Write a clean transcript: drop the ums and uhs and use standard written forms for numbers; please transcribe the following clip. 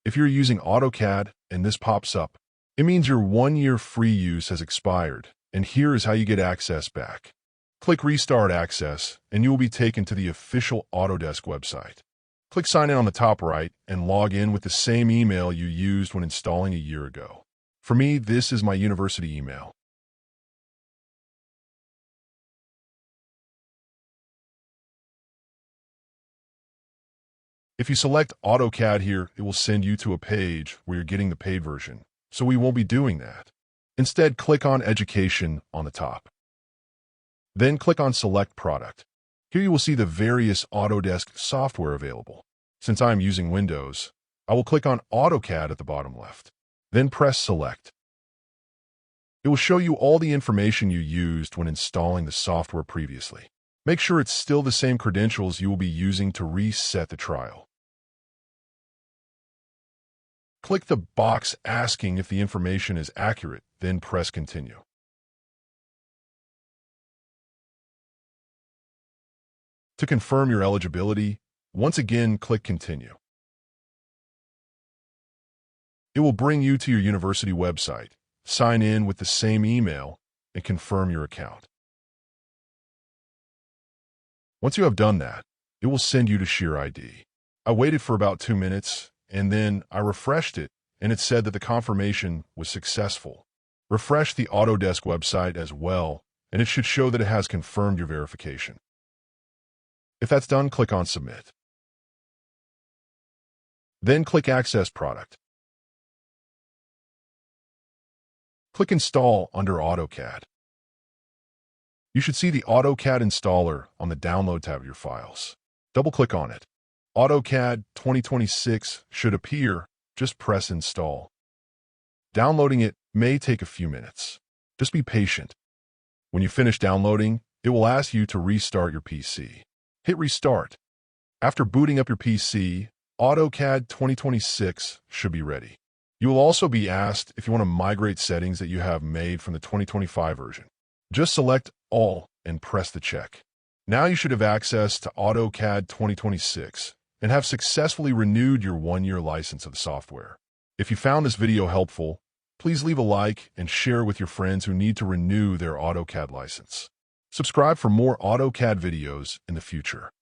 If you're using Autocad and this pops up, it means your 1-year free use has expired, and here is how you get access back. Click Restart Access, and you will be taken to the official Autodesk website. Click Sign In on the top right and log in with the same email you used when installing a year ago. For me, this is my university email. If you select AutoCAD here, it will send you to a page where you're getting the paid version, so we won't be doing that. Instead, click on Education on the top. Then click on Select Product. Here you will see the various Autodesk software available. Since I'm using Windows, I will click on AutoCAD at the bottom left. Then press Select. It will show you all the information you used when installing the software previously. Make sure it's still the same credentials you will be using to reset the trial. Click the box asking if the information is accurate, then press Continue. To confirm your eligibility, once again click Continue. It will bring you to your university website, sign in with the same email, and confirm your account. Once you have done that, it will send you to Share ID. I waited for about 2 minutes, and then I refreshed it, and it said that the confirmation was successful. Refresh the Autodesk website as well, and it should show that it has confirmed your verification. If that's done, click on Submit. Then click Access Product. Click Install under AutoCAD. You should see the AutoCAD installer on the Download tab of your files. Double-click on it. AutoCAD 2026 should appear. Just press Install. Downloading it may take a few minutes. Just be patient. When you finish downloading, it will ask you to restart your PC. Hit Restart. After booting up your PC, AutoCAD 2026 should be ready. You will also be asked if you want to migrate settings that you have made from the 2025 version. Just select All and press the check. Now you should have access to AutoCAD 2026 and have successfully renewed your 1-year license of the software. If you found this video helpful, please leave a like and share with your friends who need to renew their AutoCAD license. Subscribe for more AutoCAD videos in the future.